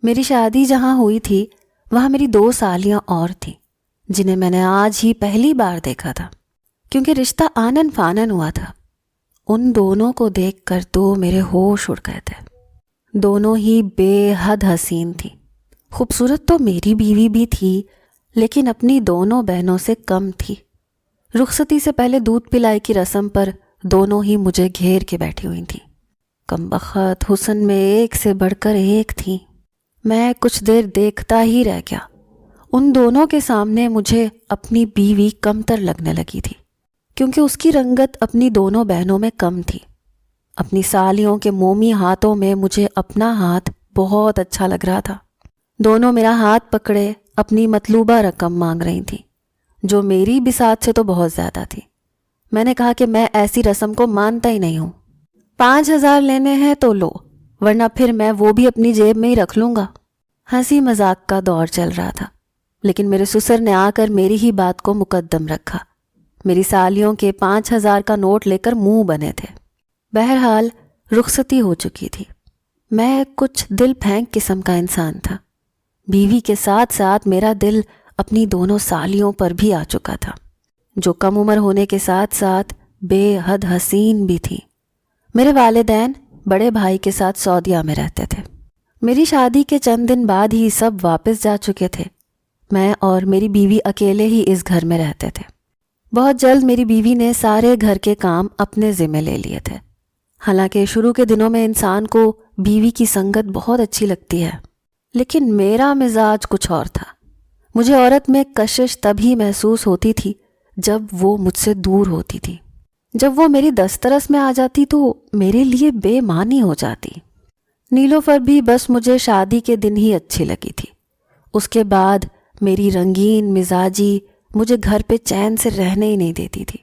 میری شادی جہاں ہوئی تھی وہاں میری 2 سالیاں اور تھیں جنہیں میں نے آج ہی پہلی بار دیکھا تھا، کیونکہ رشتہ آنن فانن ہوا تھا۔ ان دونوں کو دیکھ کر تو میرے ہوش اڑ گئے تھے۔ دونوں ہی بے حد حسین تھیں۔ خوبصورت تو میری بیوی بھی تھی، لیکن اپنی دونوں بہنوں سے کم تھی۔ رخصتی سے پہلے دودھ پلائی کی رسم پر دونوں ہی مجھے گھیر کے بیٹھی ہوئی تھیں۔ کمبخت حسن میں ایک سے بڑھ کر ایک تھیں۔ میں کچھ دیر دیکھتا ہی رہ گیا۔ ان دونوں کے سامنے مجھے اپنی بیوی کمتر لگنے لگی تھی، کیونکہ اس کی رنگت اپنی دونوں بہنوں میں کم تھی۔ اپنی سالیوں کے مومی ہاتھوں میں مجھے اپنا ہاتھ بہت اچھا لگ رہا تھا۔ دونوں میرا ہاتھ پکڑے اپنی مطلوبہ رقم مانگ رہی تھیں، جو میری بساط سے تو بہت زیادہ تھی۔ میں نے کہا کہ میں ایسی رسم کو مانتا ہی نہیں ہوں۔ 5,000 لینے ہیں تو لو، ورنہ پھر میں وہ بھی اپنی جیب میں ہی رکھ لوں گا۔ ہنسی مذاق کا دور چل رہا تھا، لیکن میرے سسر نے آ کر میری ہی بات کو مقدم رکھا۔ میری سالیوں کے 5,000 کا نوٹ لے کر منہ بنے تھے۔ بہرحال رخصتی ہو چکی تھی۔ میں کچھ دل پھینک قسم کا انسان تھا۔ بیوی کے ساتھ ساتھ میرا دل اپنی دونوں سالیوں پر بھی آ چکا تھا، جو کم عمر ہونے کے ساتھ ساتھ بے حد حسین بھی تھی۔ میرے والدین بڑے بھائی کے ساتھ سعودیہ میں رہتے تھے۔ میری شادی کے چند دن بعد ہی سب واپس جا چکے تھے۔ میں اور میری بیوی اکیلے ہی اس گھر میں رہتے تھے۔ بہت جلد میری بیوی نے سارے گھر کے کام اپنے ذمے لے لیے تھے۔ حالانکہ شروع کے دنوں میں انسان کو بیوی کی سنگت بہت اچھی لگتی ہے، لیکن میرا مزاج کچھ اور تھا۔ مجھے عورت میں کشش تبھی محسوس ہوتی تھی جب وہ مجھ سے دور ہوتی تھی۔ جب وہ میری دسترس میں آ جاتی تو میرے لیے بے معنی ہو جاتی۔ نیلوفر بھی بس مجھے شادی کے دن ہی اچھی لگی تھی۔ اس کے بعد میری رنگین مزاجی مجھے گھر پہ چین سے رہنے ہی نہیں دیتی تھی۔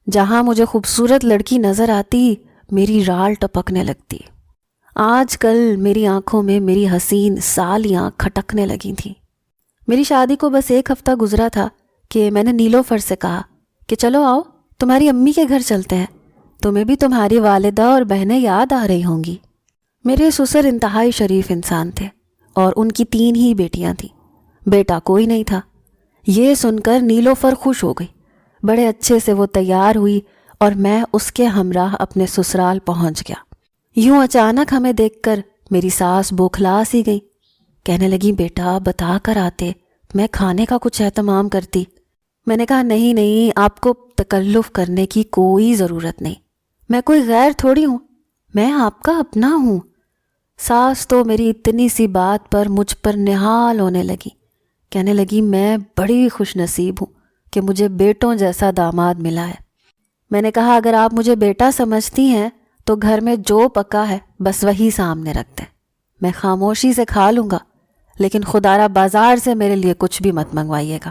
جہاں مجھے خوبصورت لڑکی نظر آتی میری رال ٹپکنے لگتی۔ آج کل میری آنکھوں میں میری حسین سالیاں کھٹکنے لگی تھیں۔ میری شادی کو بس 1 ہفتہ گزرا تھا کہ میں نے نیلوفر سے کہا کہ چلو آؤ تمہاری امی کے گھر چلتے ہیں، تمہیں بھی تمہاری والدہ اور بہنیں یاد آ رہی ہوں گی۔ میرے سسر انتہائی شریف انسان تھے اور ان کی 3 ہی بیٹیاں تھیں، بیٹا کوئی نہیں تھا۔ یہ سن کر نیلوفر خوش ہو گئی۔ بڑے اچھے سے وہ تیار ہوئی اور میں اس کے ہمراہ اپنے سسرال پہنچ گیا۔ یوں اچانک ہمیں دیکھ کر میری ساس بوکھلا سی گئی۔ کہنے لگی بیٹا بتا کر آتے، میں کھانے کا کچھ اہتمام کرتی۔ میں نے کہا نہیں، آپ کو تکلف کرنے کی کوئی ضرورت نہیں، میں کوئی غیر تھوڑی ہوں، میں آپ کا اپنا ہوں۔ ساس تو میری اتنی سی بات پر مجھ پر نہال ہونے لگی۔ کہنے لگی میں بڑی خوش نصیب ہوں کہ مجھے بیٹوں جیسا داماد ملا ہے۔ میں نے کہا اگر آپ مجھے بیٹا سمجھتی ہیں تو گھر میں جو پکا ہے بس وہی سامنے رکھ دیں، میں خاموشی سے کھا لوں گا، لیکن خدارا بازار سے میرے لیے کچھ بھی مت منگوائیے گا۔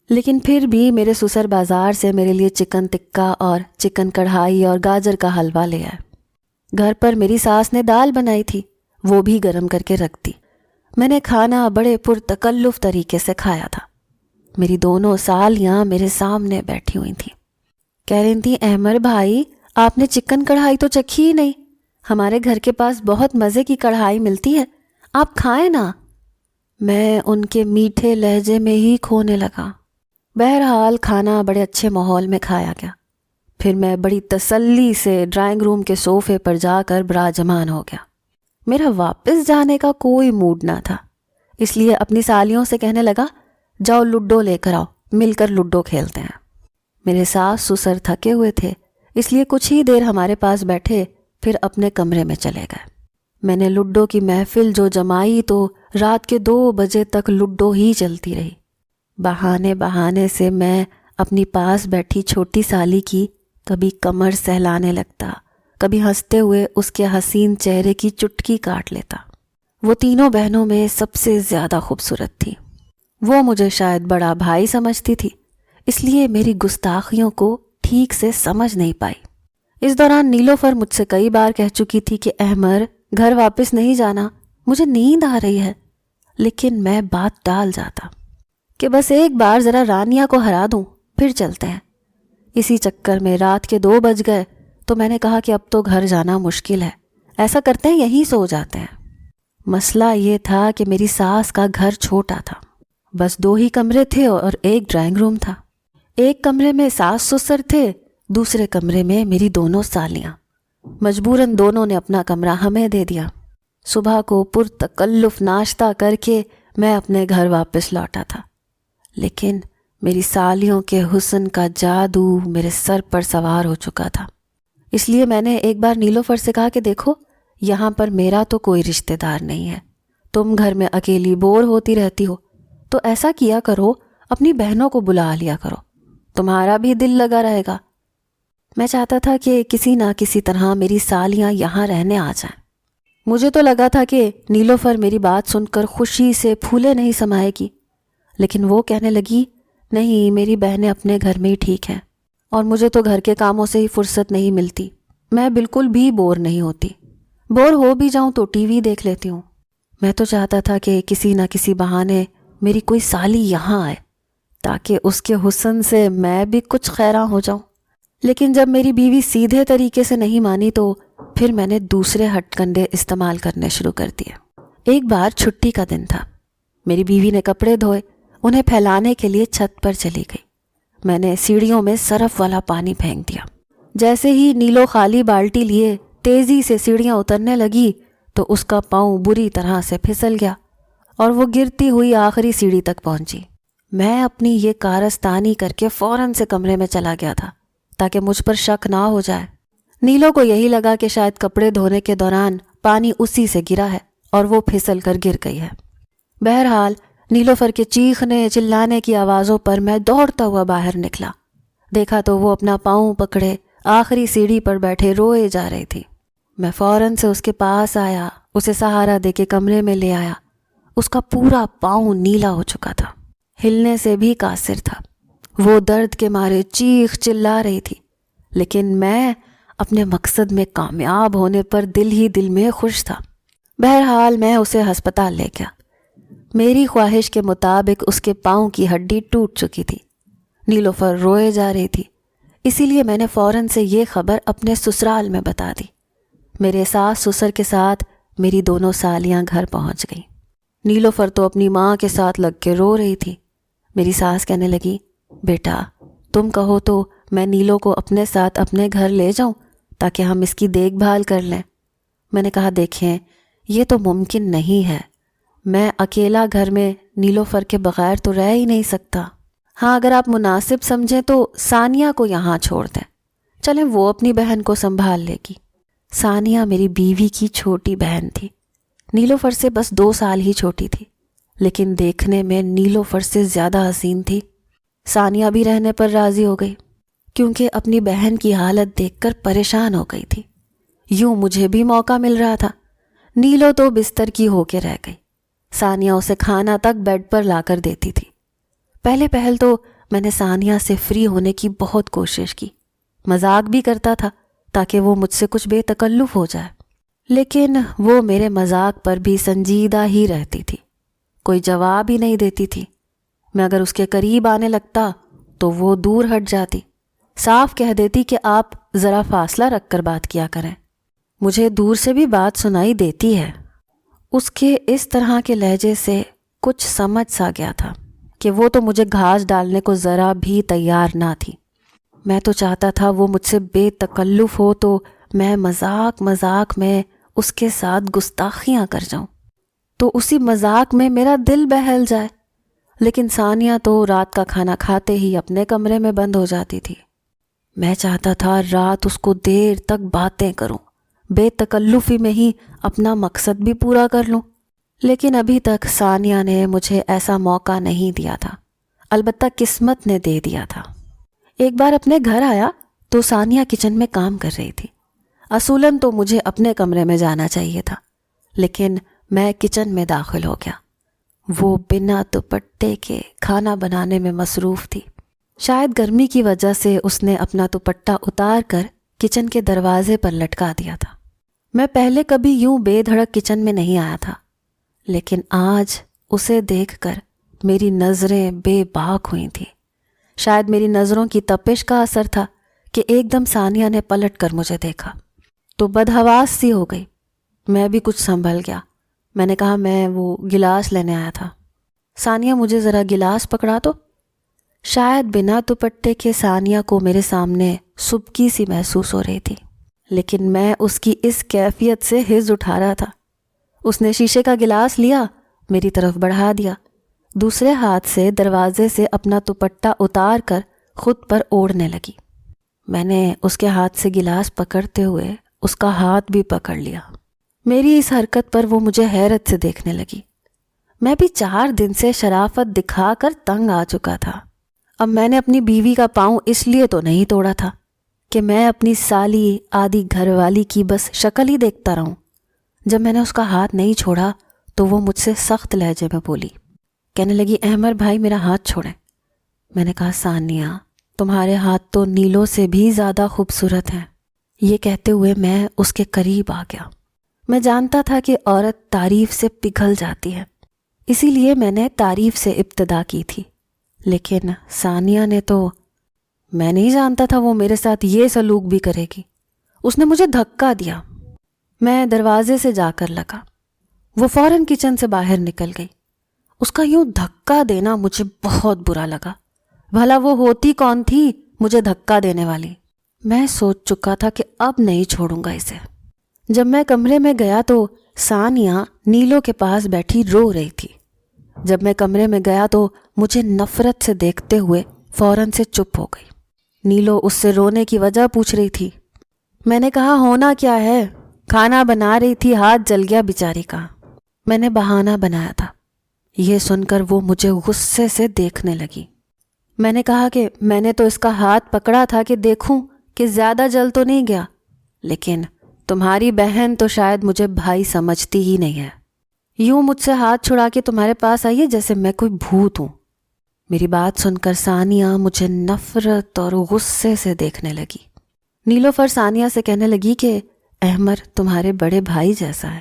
لیکن پھر بھی میرے سسر بازار سے میرے لیے چکن ٹکا اور چکن کڑھائی اور گاجر کا حلوہ لے آئے۔ گھر پر میری ساس نے دال بنائی تھی، وہ بھی گرم کر کے رکھ دی۔ میں نے کھانا بڑے پرتکلف طریقے سے کھایا تھا۔ میری دونوں سالیاں میرے سامنے بیٹھی ہوئی تھیں۔ کہہ رہی تھیں احمر بھائی آپ نے چکن کڑھائی تو چکھی ہی نہیں، ہمارے گھر کے پاس بہت مزے کی کڑھائی ملتی ہے، آپ کھائیں نا۔ میں ان کے میٹھے لہجے میں ہی کھونے لگا۔ بہرحال کھانا بڑے اچھے ماحول میں کھایا گیا۔ پھر میں بڑی تسلی سے ڈرائنگ روم کے صوفے پر جا کر براجمان ہو گیا۔ میرا واپس جانے کا کوئی موڈ نہ تھا، اس لیے اپنی سالیوں سے کہنے لگا جاؤ لوڈو لے کر آؤ، مل کر لوڈو کھیلتے ہیں۔ میرے ساس سسر تھکے ہوئے تھے، اس لیے کچھ ہی دیر ہمارے پاس بیٹھے، پھر اپنے کمرے میں چلے گئے۔ میں نے لوڈو کی محفل جو جمائی تو رات کے 2 بجے تک لوڈو ہی چلتی رہی۔ بہانے سے میں اپنی پاس بیٹھی چھوٹی سالی کی کبھی کمر سہلانے لگتا، کبھی ہنستے ہوئے اس کے حسین چہرے کی چٹکی کاٹ لیتا۔ وہ تینوں بہنوں میں سب سے زیادہ خوبصورت تھی۔ وہ مجھے شاید بڑا بھائی سمجھتی تھی، اس لیے میری گستاخیوں کو ٹھیک سے سمجھ نہیں پائی۔ اس دوران نیلوفر مجھ سے کئی بار کہہ چکی تھی کہ احمر گھر واپس نہیں جانا، مجھے نیند آ رہی ہے، لیکن میں بات ٹال جاتا کہ بس ایک بار ذرا رانیہ کو ہرا دوں پھر چلتے ہیں۔ اسی چکر میں رات کے 2 بج گئے تو میں نے کہا کہ اب تو گھر جانا مشکل ہے، ایسا کرتے ہیں یہیں سو جاتے ہیں۔ مسئلہ یہ تھا کہ میری ساس کا گھر چھوٹا تھا، بس 2 ہی کمرے تھے اور ایک ڈرائنگ روم تھا۔ ایک کمرے میں ساس سسر تھے، دوسرے کمرے میں میری دونوں سالیاں۔ مجبوراً دونوں نے اپنا کمرہ ہمیں دے دیا۔ صبح کو پرتکلف ناشتہ کر کے میں اپنے گھر واپس لوٹا تھا، لیکن میری سالیوں کے حسن کا جادو میرے سر پر سوار ہو چکا تھا۔ اس لیے میں نے ایک بار نیلوفر سے کہا کہ دیکھو، یہاں پر میرا تو کوئی رشتہ دار نہیں ہے، تم گھر میں اکیلی بور ہوتی رہتی ہو، تو ایسا کیا کرو، اپنی بہنوں کو بلا لیا کرو، تمہارا بھی دل لگا رہے گا۔ میں چاہتا تھا کہ کسی نہ کسی طرح میری سالیاں یہاں رہنے آ جائیں۔ مجھے تو لگا تھا کہ نیلوفر میری بات سن کر خوشی سے پھولے نہیں سمائے گی، لیکن وہ کہنے لگی، نہیں، میری بہنیں اپنے گھر میں ہی ٹھیک ہیں، اور مجھے تو گھر کے کاموں سے ہی فرصت نہیں ملتی، میں بالکل بھی بور نہیں ہوتی، بور ہو بھی جاؤں تو ٹی وی دیکھ لیتی ہوں۔ میں تو چاہتا تھا کہ کسی نہ کسی بہانے میری کوئی سالی یہاں آئے تاکہ اس کے حسن سے میں بھی کچھ خیراں ہو جاؤں، لیکن جب میری بیوی سیدھے طریقے سے نہیں مانی تو پھر میں نے دوسرے ہٹ کنڈے استعمال کرنے شروع کر دیے۔ ایک بار چھٹی کا دن تھا، میری بیوی نے کپڑے دھوئے، انہیں پھیلانے کے لیے چھت پر چلی گئی۔ میں نے سیڑھیوں میں سرف والا پانی پھینک دیا۔ جیسے ہی نیلو خالی بالٹی لیے تیزی سے سیڑھیاں اترنے لگی تو اس کا پاؤں بری طرح سے پھسل گیا اور وہ گرتی ہوئی آخری سیڑھی تک پہنچی۔ میں اپنی یہ کارستانی کر کے فوراً سے کمرے میں چلا گیا تھا تاکہ مجھ پر شک نہ ہو جائے۔ نیلو کو یہی لگا کہ شاید کپڑے دھونے کے دوران پانی اسی سے گرا ہے اور وہ پھسل کر گر گئی ہے۔ بہرحال نیلوفر کے چیخنے چلانے کی آوازوں پر میں دوڑتا ہوا باہر نکلا۔ دیکھا تو وہ اپنا پاؤں پکڑے آخری سیڑھی پر بیٹھے روئے جا رہی تھی۔ میں فوراً سے اس کے پاس آیا، اسے سہارا دے کے کمرے میں لے آیا۔ اس کا پورا پاؤں نیلا ہو چکا تھا، ہلنے سے بھی قاصر تھا۔ وہ درد کے مارے چیخ چلا رہی تھی، لیکن میں اپنے مقصد میں کامیاب ہونے پر دل ہی دل میں خوش تھا۔ بہرحال میں اسے ہسپتال لے گیا۔ میری خواہش کے مطابق اس کے پاؤں کی ہڈی ٹوٹ چکی تھی۔ نیلوفر روئے جا رہی تھی، اسی لیے میں نے فوراً سے یہ خبر اپنے سسرال میں بتا دی۔ میرے ساس سسر کے ساتھ میری دونوں سالیاں گھر پہنچ گئیں۔ نیلوفر تو اپنی ماں کے ساتھ لگ کے رو رہی تھی۔ میری ساس کہنے لگی، بیٹا تم کہو تو میں نیلو کو اپنے ساتھ اپنے گھر لے جاؤں تاکہ ہم اس کی دیکھ بھال کر لیں۔ میں نے کہا، دیکھیں یہ تو ممکن نہیں ہے، میں اکیلا گھر میں نیلوفر کے بغیر تو رہ ہی نہیں سکتا۔ ہاں اگر آپ مناسب سمجھیں تو ثانیہ کو یہاں چھوڑ دیں، چلیں وہ اپنی بہن کو سنبھال لے گی۔ ثانیہ میری بیوی کی چھوٹی بہن تھی، نیلوفر سے بس 2 سال ہی چھوٹی تھی، لیکن دیکھنے میں نیلوفر سے زیادہ حسین تھی۔ ثانیہ بھی رہنے پر راضی ہو گئی کیونکہ اپنی بہن کی حالت دیکھ کر پریشان ہو گئی تھی۔ یوں مجھے بھی موقع مل رہا تھا۔ نیلو تو بستر کی ہو کے رہ گئی، ثانیہ اسے کھانا تک بیڈ پر لا کر دیتی تھی۔ پہلے پہل تو میں نے ثانیہ سے فری ہونے کی بہت کوشش کی، مذاق بھی کرتا تھا تاکہ وہ مجھ سے کچھ بے تکلف ہو جائے، لیکن وہ میرے مذاق پر بھی سنجیدہ ہی رہتی تھی، کوئی جواب ہی نہیں دیتی تھی۔ میں اگر اس کے قریب آنے لگتا تو وہ دور ہٹ جاتی، صاف کہہ دیتی کہ آپ ذرا فاصلہ رکھ کر بات کیا کریں۔ مجھے دور سے بھی بات سنائی دیتی ہے۔ اس کے اس طرح کے لہجے سے کچھ سمجھ سا گیا تھا کہ وہ تو مجھے گھاس ڈالنے کو ذرا بھی تیار نہ تھی۔ میں تو چاہتا تھا وہ مجھ سے بے تکلف ہو تو میں مذاق میں اس کے ساتھ گستاخیاں کر جاؤں، تو اسی مذاق میں میرا دل بہل جائے، لیکن ثانیہ تو رات کا کھانا کھاتے ہی اپنے کمرے میں بند ہو جاتی تھی۔ میں چاہتا تھا رات اس کو دیر تک باتیں کروں، بے تکلفی میں ہی اپنا مقصد بھی پورا کر لوں، لیکن ابھی تک ثانیہ نے مجھے ایسا موقع نہیں دیا تھا، البتہ قسمت نے دے دیا تھا۔ ایک بار اپنے گھر آیا تو ثانیہ کچن میں کام کر رہی تھی۔ اصولاً تو مجھے اپنے کمرے میں جانا چاہیے تھا، لیکن میں کچن میں داخل ہو گیا۔ وہ بنا دوپٹے کے کھانا بنانے میں مصروف تھی۔ شاید گرمی کی وجہ سے اس نے اپنا دوپٹہ اتار کر کچن کے دروازے پر لٹکا دیا تھا۔ میں پہلے کبھی یوں بے دھڑک کچن میں نہیں آیا تھا، لیکن آج اسے دیکھ کر میری نظریں بے باک ہوئی تھیں۔ شاید میری نظروں کی تپش کا اثر تھا کہ ایک دم ثانیہ نے پلٹ کر مجھے دیکھا تو بدحواس سی ہو گئی۔ میں بھی کچھ سنبھل گیا۔ میں نے کہا میں وہ گلاس لینے آیا تھا۔ ثانیہ مجھے ذرا گلاس پکڑا دو۔ شاید بنا دوپٹے کے ثانیہ کو میرے سامنے سبکی سی محسوس ہو رہی تھی، لیکن میں اس کی اس کیفیت سے حز اٹھا رہا تھا۔ اس نے شیشے کا گلاس لیا، میری طرف بڑھا دیا، دوسرے ہاتھ سے دروازے سے اپنا دوپٹہ اتار کر خود پر اوڑھنے لگی۔ میں نے اس کے ہاتھ سے گلاس پکڑتے ہوئے اس کا ہاتھ بھی پکڑ لیا۔ میری اس حرکت پر وہ مجھے حیرت سے دیکھنے لگی۔ میں بھی 4 دن سے شرافت دکھا کر تنگ آ چکا تھا۔ اب میں نے اپنی بیوی کا پاؤں اس لیے تو نہیں توڑا تھا کہ میں اپنی سالی آدھی گھر والی کی بس شکل ہی دیکھتا رہوں۔ جب میں نے اس کا ہاتھ نہیں چھوڑا تو وہ مجھ سے سخت لہجے میں بولی، کہنے لگی احمر بھائی میرا ہاتھ چھوڑیں۔ میں نے کہا ثانیہ تمہارے ہاتھ تو نیلوں سے بھی زیادہ خوبصورت ہیں۔ یہ کہتے ہوئے میں اس کے قریب آ گیا۔ میں جانتا تھا کہ عورت تعریف سے پگھل جاتی ہے، اسی لیے میں نے تعریف سے ابتدا کی تھی، لیکن ثانیہ نے تو، میں نہیں جانتا تھا وہ میرے ساتھ یہ سلوک بھی کرے گی۔ اس نے مجھے دھکا دیا۔ میں دروازے سے جا کر لگا۔ وہ فوراً کچن سے باہر نکل گئی۔ اس کا یوں دھکا دینا مجھے بہت برا لگا۔ بھلا وہ ہوتی کون تھی مجھے دھکا دینے والی؟ میں سوچ چکا تھا کہ اب نہیں چھوڑوں گا اسے۔ جب میں کمرے میں گیا تو ثانیہ نیلو کے پاس بیٹھی رو رہی تھی۔ جب میں کمرے میں گیا تو مجھے نفرت سے دیکھتے ہوئے فوراً سے چپ ہو گئی۔ نیلو اس سے رونے کی وجہ پوچھ رہی تھی۔ میں نے کہا ہونا کیا ہے، کھانا بنا رہی تھی، ہاتھ جل گیا بیچاری کا۔ میں نے بہانہ بنایا تھا۔ یہ سن کر وہ مجھے غصے سے دیکھنے لگی۔ میں نے کہا کہ میں نے تو اس کا ہاتھ پکڑا تھا کہ دیکھوں کہ زیادہ جل تو نہیں گیا، لیکن تمہاری بہن تو شاید مجھے بھائی سمجھتی ہی نہیں ہے، یوں مجھ سے ہاتھ چھڑا کے تمہارے پاس آئی ہے جیسے میں کوئی بھوت ہوں۔ میری بات سن کر ثانیہ مجھے نفرت اور غصے سے دیکھنے لگی۔ نیلوفر ثانیہ سے کہنے لگی کہ احمر تمہارے بڑے بھائی جیسا ہے،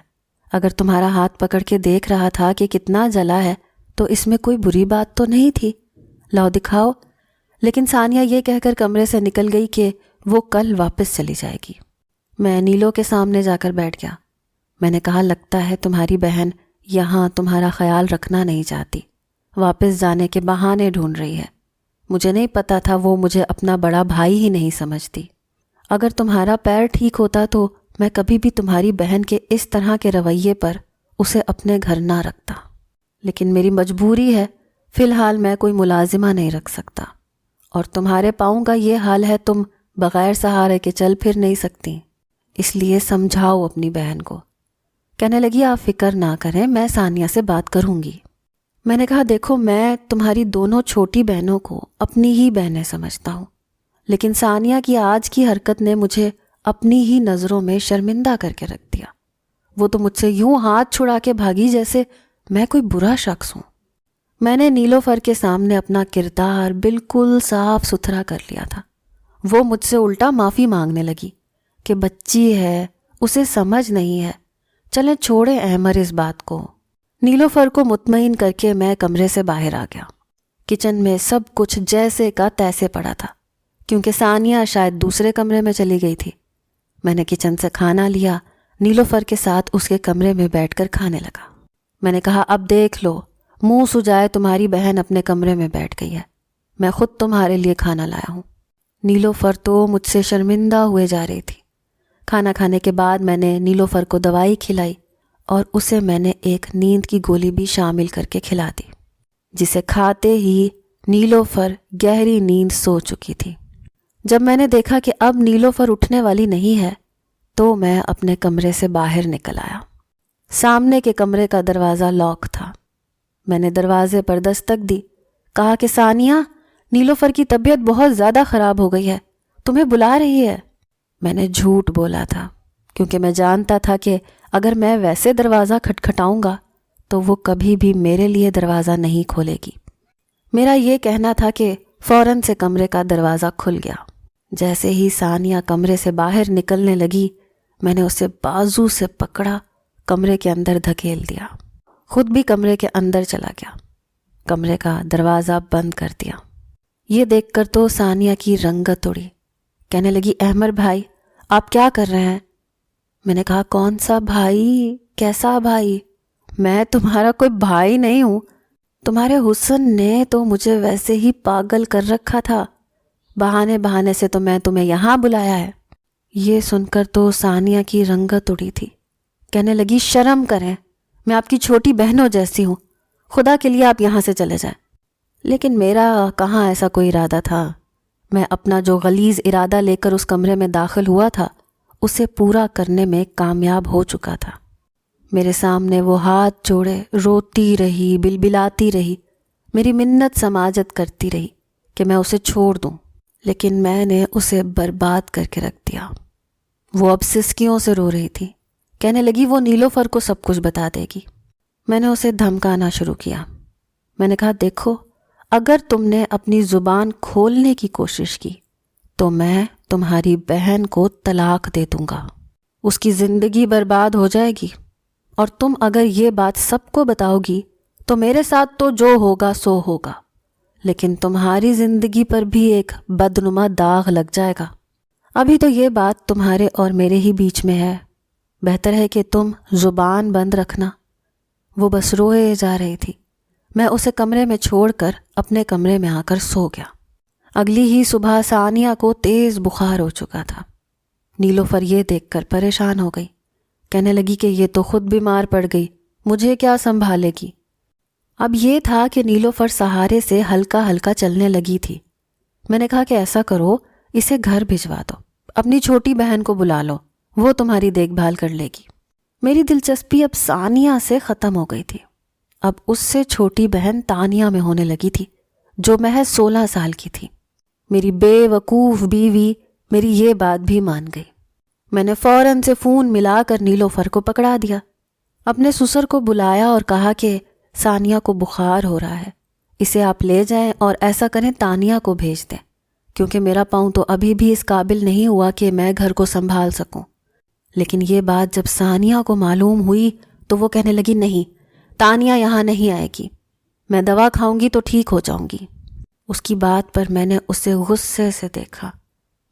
اگر تمہارا ہاتھ پکڑ کے دیکھ رہا تھا کہ کتنا جلا ہے تو اس میں کوئی بری بات تو نہیں تھی، لاؤ دکھاؤ۔ لیکن ثانیہ یہ کہہ کر کمرے سے نکل گئی کہ وہ کل واپس چلی جائے گی۔ میں نیلو کے سامنے جا کر بیٹھ گیا۔ میں نے کہا لگتا ہے تمہاری بہن یہاں تمہارا خیال رکھنا نہیں چاہتی، واپس جانے کے بہانے ڈھونڈ رہی ہے۔ مجھے نہیں پتا تھا وہ مجھے اپنا بڑا بھائی ہی نہیں سمجھتی۔ اگر تمہارا پیر ٹھیک ہوتا تو میں کبھی بھی تمہاری بہن کے اس طرح کے رویے پر اسے اپنے گھر نہ رکھتا، لیکن میری مجبوری ہے، فی الحال میں کوئی ملازمہ نہیں رکھ سکتا، اور تمہارے پاؤں کا یہ حال ہے تم بغیر سہارے کے چل پھر نہیں سکتی، اس لیے سمجھاؤ اپنی بہن کو۔ کہنے لگی آپ فکر نہ کریں، میں ثانیہ سے بات کروں گی۔ میں نے کہا دیکھو میں تمہاری دونوں چھوٹی بہنوں کو اپنی ہی بہنیں سمجھتا ہوں، لیکن ثانیہ کی آج کی حرکت نے مجھے اپنی ہی نظروں میں شرمندہ کر کے رکھ دیا۔ وہ تو مجھ سے یوں ہاتھ چھڑا کے بھاگی جیسے میں کوئی برا شخص ہوں۔ میں نے نیلوفر کے سامنے اپنا کردار بالکل صاف ستھرا کر لیا تھا۔ وہ مجھ سے الٹا معافی مانگنے لگی کہ بچی ہے، اسے سمجھ نہیں ہے، چلیں چھوڑیں احمر اس بات کو۔ نیلوفر کو مطمئن کر کے میں کمرے سے باہر آ گیا۔ کچن میں سب کچھ جیسے کا تیسے پڑا تھا، کیونکہ ثانیہ شاید دوسرے کمرے میں چلی گئی تھی۔ میں نے کچن سے کھانا لیا، نیلوفر کے ساتھ اس کے کمرے میں بیٹھ کر کھانے لگا۔ میں نے کہا اب دیکھ لو، منہ سجائے تمہاری بہن اپنے کمرے میں بیٹھ گئی ہے، میں خود تمہارے لیے کھانا لایا ہوں۔ نیلوفر تو مجھ سے شرمندہ ہوئے جا رہی تھی۔ کھانا کھانے کے بعد میں نے نیلوفر کو دوائی کھلائی اور اسے میں نے ایک نیند کی گولی بھی شامل کر کے کھلا دی، جسے کھاتے ہی نیلوفر گہری نیند سو چکی تھی۔ جب میں نے دیکھا کہ اب نیلوفر اٹھنے والی نہیں ہے تو میں اپنے کمرے سے باہر نکل آیا۔ سامنے کے کمرے کا دروازہ لاک تھا۔ میں نے دروازے پر دستک دی، کہا کہ ثانیہ نیلوفر کی طبیعت بہت زیادہ خراب ہو گئی ہے، تمہیں بلا رہی ہے۔ میں نے جھوٹ بولا تھا، کیونکہ میں جانتا تھا کہ اگر میں ویسے دروازہ کھٹکھٹاؤں گا تو وہ کبھی بھی میرے لیے دروازہ نہیں کھولے گی۔ میرا یہ کہنا تھا کہ فوراً سے کمرے کا دروازہ کھل گیا۔ جیسے ہی ثانیہ کمرے سے باہر نکلنے لگی، میں نے اسے بازو سے پکڑا، کمرے کے اندر دھکیل دیا، خود بھی کمرے کے اندر چلا گیا، کمرے کا دروازہ بند کر دیا۔ یہ دیکھ کر تو ثانیہ کی رنگت اڑی، کہنے لگی احمر بھائی آپ کیا کر رہے ہیں؟ میں نے کہا کون سا بھائی، کیسا بھائی؟ میں تمہارا کوئی بھائی نہیں ہوں. تمہارے حسن نے تو مجھے ویسے ہی پاگل کر رکھا تھا. بہانے سے تو میں تمہیں یہاں بلایا ہے. یہ سن کر تو ثانیہ کی رنگت اڑی تھی. کہنے لگی شرم کریں، میں آپ کی چھوٹی بہنوں جیسی ہوں، خدا کے لیے آپ یہاں سے چلے جائیں. لیکن میرا کہاں ایسا کوئی ارادہ تھا. میں اپنا جو غلیظ ارادہ لے کر اس کمرے میں داخل ہوا تھا اسے پورا کرنے میں کامیاب ہو چکا تھا. میرے سامنے وہ ہاتھ جوڑے روتی رہی، بلبلاتی رہی، میری منت سماجت کرتی رہی کہ میں اسے چھوڑ دوں، لیکن میں نے اسے برباد کر کے رکھ دیا. وہ اب سسکیوں سے رو رہی تھی. کہنے لگی وہ نیلوفر کو سب کچھ بتا دے گی. میں نے اسے دھمکانا شروع کیا. میں نے کہا دیکھو، اگر تم نے اپنی زبان کھولنے کی کوشش کی تو میں تمہاری بہن کو طلاق دے دوں گا. اس کی زندگی برباد ہو جائے گی، اور تم اگر یہ بات سب کو بتاؤ گی تو میرے ساتھ تو جو ہوگا سو ہوگا، لیکن تمہاری زندگی پر بھی ایک بدنما داغ لگ جائے گا. ابھی تو یہ بات تمہارے اور میرے ہی بیچ میں ہے، بہتر ہے کہ تم زبان بند رکھنا. وہ بس روئے جا رہی تھی. میں اسے کمرے میں چھوڑ کر اپنے کمرے میں آ کر سو گیا. اگلی ہی صبح ثانیہ کو تیز بخار ہو چکا تھا. نیلوفر یہ دیکھ کر پریشان ہو گئی. کہنے لگی کہ یہ تو خود بیمار پڑ گئی، مجھے کیا سنبھالے گی. اب یہ تھا کہ نیلوفر سہارے سے ہلکا ہلکا چلنے لگی تھی. میں نے کہا کہ ایسا کرو، اسے گھر بھجوا دو، اپنی چھوٹی بہن کو بلا لو، وہ تمہاری دیکھ بھال کر لے گی. میری دلچسپی اب ثانیہ سے ختم ہو گئی تھی. اب اس سے چھوٹی بہن تانیہ میں ہونے لگی تھی، جو محض 16 سال کی تھی. میری بے وقوف بیوی میری یہ بات بھی مان گئی. میں نے فوراً سے فون ملا کر نیلوفر کو پکڑا دیا. اپنے سسر کو بلایا اور کہا کہ ثانیہ کو بخار ہو رہا ہے، اسے آپ لے جائیں اور ایسا کریں تانیہ کو بھیج دیں، کیونکہ میرا پاؤں تو ابھی بھی اس قابل نہیں ہوا کہ میں گھر کو سنبھال سکوں. لیکن یہ بات جب ثانیہ کو معلوم ہوئی تو وہ کہنے لگی نہیں، تانیہ یہاں نہیں آئے گی، میں دوا کھاؤں گی تو ٹھیک ہو جاؤں گی. اس کی بات پر میں نے اسے غصے سے دیکھا.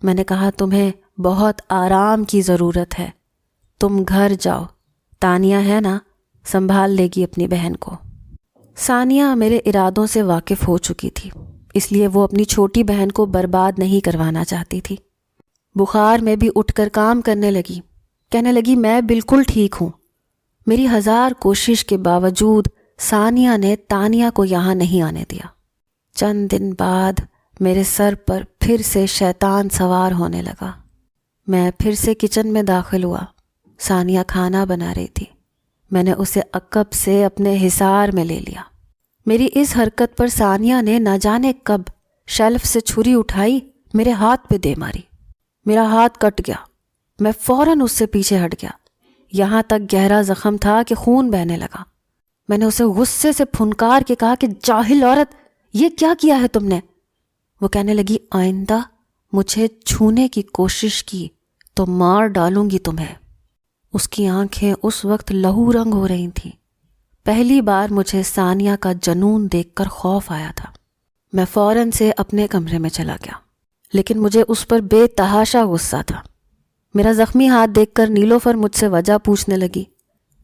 میں نے کہا تمہیں بہت آرام کی ضرورت ہے، تم گھر جاؤ، تانیہ ہے نا، سنبھال لے گی اپنی بہن کو. ثانیہ میرے ارادوں سے واقف ہو چکی تھی، اس لیے وہ اپنی چھوٹی بہن کو برباد نہیں کروانا چاہتی تھی. بخار میں بھی اٹھ کر کام کرنے لگی. کہنے لگی میں بالکل ٹھیک ہوں. میری 1000 کوشش کے باوجود ثانیہ نے تانیہ کو یہاں نہیں آنے دیا. چند دن بعد میرے سر پر پھر سے شیطان سوار ہونے لگا. میں پھر سے کچن میں داخل ہوا. ثانیہ کھانا بنا رہی تھی. میں نے اسے عقب سے اپنے حصار میں لے لیا. میری اس حرکت پر ثانیہ نے نہ جانے کب شیلف سے چھری اٹھائی، میرے ہاتھ پہ دے ماری. میرا ہاتھ کٹ گیا. میں فوراً اس سے پیچھے ہٹ گیا. یہاں تک گہرا زخم تھا کہ خون بہنے لگا. میں نے اسے غصے سے پھنکار کے کہا کہ جاہل عورت، یہ کیا کیا ہے تم نے؟ وہ کہنے لگی آئندہ مجھے چھونے کی کوشش کی تو مار ڈالوں گی تمہیں. اس کی آنکھیں اس وقت لہو رنگ ہو رہی تھیں. پہلی بار مجھے ثانیہ کا جنون دیکھ کر خوف آیا تھا. میں فوراً سے اپنے کمرے میں چلا گیا، لیکن مجھے اس پر بے تحاشا غصہ تھا. میرا زخمی ہاتھ دیکھ کر نیلوفر مجھ سے وجہ پوچھنے لگی.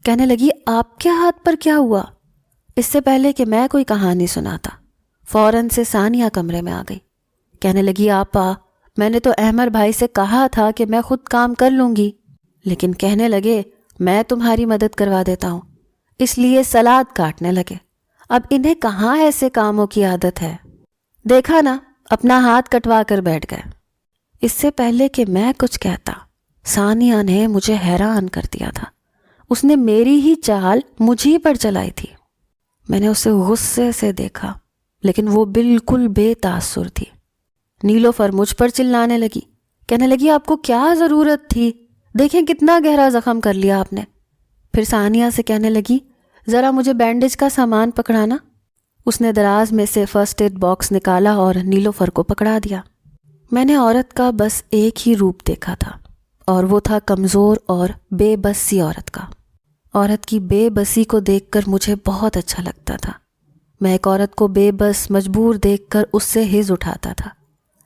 کہنے لگی آپ کے ہاتھ پر کیا ہوا؟ اس سے پہلے کہ میں کوئی کہانی سناتا فوراً سے ثانیہ کمرے میں آ گئی. کہنے لگی آپا، میں نے تو احمر بھائی سے کہا تھا کہ میں خود کام کر لوں گی، لیکن کہنے لگے میں تمہاری مدد کروا دیتا ہوں، اس لیے سلاد کاٹنے لگے. اب انہیں کہاں ایسے کاموں کی عادت ہے، دیکھا نا اپنا ہاتھ کٹوا کر بیٹھ گئے. اس سے پہلے کہ میں کچھ کہتا ثانیہ نے مجھے حیران کر دیا تھا. اس نے میری ہی چال مجھے پر چلائی تھی. میں نے اسے غصے سے دیکھا، لیکن وہ بالکل بے تاثر تھی. نیلوفر مجھ پر چلانے لگی. کہنے لگی آپ کو کیا ضرورت تھی، دیکھیں کتنا گہرا زخم کر لیا آپ نے. پھر ثانیہ سے کہنے لگی ذرا مجھے بینڈیج کا سامان پکڑانا. اس نے دراز میں سے فرسٹ ایڈ باکس نکالا اور نیلوفر کو پکڑا دیا. میں نے عورت کا بس ایک ہی روپ دیکھا تھا، اور وہ تھا کمزور اور بے بس سی عورت کا. عورت کی بے بسی کو دیکھ کر مجھے بہت اچھا لگتا تھا. میں ایک عورت کو بے بس مجبور دیکھ کر اس سے حز اٹھاتا تھا،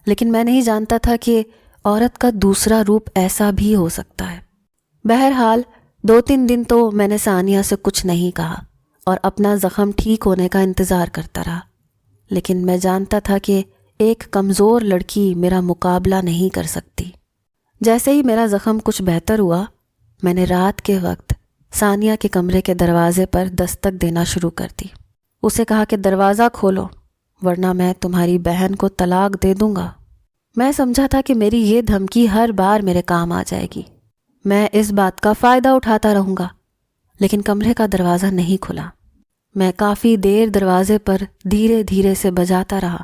لیکن میں نہیں جانتا تھا کہ عورت کا دوسرا روپ ایسا بھی ہو سکتا ہے. بہرحال 2-3 دن تو میں نے ثانیہ سے کچھ نہیں کہا اور اپنا زخم ٹھیک ہونے کا انتظار کرتا رہا، لیکن میں جانتا تھا کہ ایک کمزور لڑکی میرا مقابلہ نہیں کر سکتی۔ جیسے ہی میرا زخم کچھ بہتر ہوا، میں نے رات کے وقت ثانیہ کے کمرے کے دروازے پر دستک دینا شروع کر دی۔ اسے کہا کہ دروازہ کھولو ورنہ میں تمہاری بہن کو طلاق دے دوں گا۔ میں سمجھا تھا کہ میری یہ دھمکی ہر بار میرے کام آ جائے گی، میں اس بات کا فائدہ اٹھاتا رہوں گا، لیکن کمرے کا دروازہ نہیں کھلا۔ میں کافی دیر دروازے پر دھیرے دھیرے سے بجاتا رہا،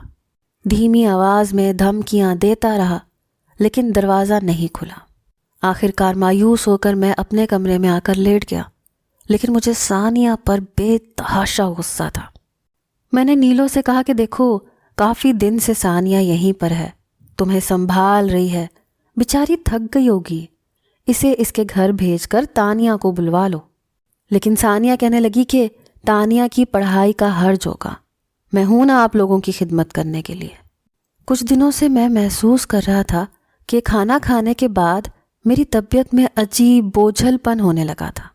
دھیمی آواز میں دھمکیاں دیتا رہا، لیکن دروازہ نہیں کھلا۔ آخر کار مایوس ہو کر میں اپنے کمرے میں آ کر لیٹ گیا، لیکن مجھے ثانیہ پر بے تحاشا غصہ تھا۔ میں نے نیلو سے کہا کہ دیکھو، کافی دن سے ثانیہ یہیں پر ہے، تمہیں سنبھال رہی ہے، بیچاری تھک گئی ہوگی، اسے اس کے گھر بھیج کر تانیہ کو بلوا لو۔ لیکن ثانیہ کہنے لگی کہ تانیہ کی پڑھائی کا حرج ہوگا، میں ہوں نا آپ لوگوں کی خدمت کرنے کے لیے۔ کچھ دنوں سے میں محسوس کر رہا تھا کہ کھانا کھانے کے بعد میری طبیعت میں عجیب بوجھل پن ہونے لگا تھا۔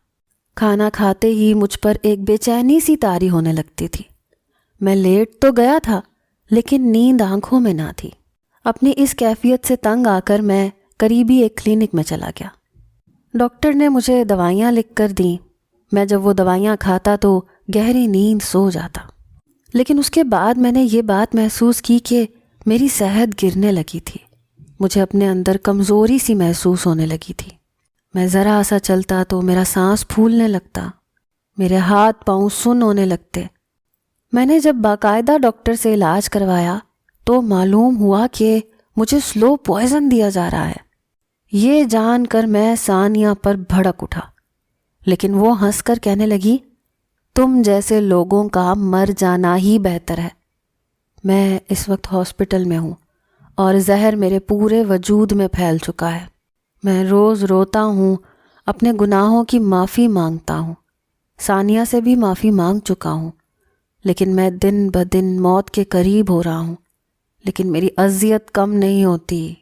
کھانا کھاتے ہی مجھ پر ایک بے چینی سی طاری ہونے لگتی تھی۔ میں لیٹ تو گیا تھا، لیکن نیند آنکھوں میں نہ تھی۔ اپنی اس کیفیت سے تنگ آ کر میں قریبی ایک کلینک میں چلا گیا۔ ڈاکٹر نے مجھے دوائیاں لکھ کر دیں۔ میں جب وہ دوائیاں کھاتا تو گہری نیند سو جاتا، لیکن اس کے بعد میں نے یہ بات محسوس کی کہ میری صحت گرنے لگی تھی۔ مجھے اپنے اندر کمزوری سی محسوس ہونے لگی تھی۔ میں ذرا سا چلتا تو میرا سانس پھولنے لگتا، میرے ہاتھ پاؤں سن ہونے لگتے۔ میں نے جب باقاعدہ ڈاکٹر سے علاج کروایا تو معلوم ہوا کہ مجھے سلو پوائزن دیا جا رہا ہے۔ یہ جان کر میں ثانیہ پر بھڑک اٹھا، لیکن وہ ہنس کر کہنے لگی، تم جیسے لوگوں کا مر جانا ہی بہتر ہے۔ میں اس وقت ہاسپٹل میں ہوں اور زہر میرے پورے وجود میں پھیل چکا ہے۔ میں روز روتا ہوں، اپنے گناہوں کی معافی مانگتا ہوں، ثانیہ سے بھی معافی مانگ چکا ہوں، لیکن میں دن بدن موت کے قریب ہو رہا ہوں، لیکن میری اذیت کم نہیں ہوتی۔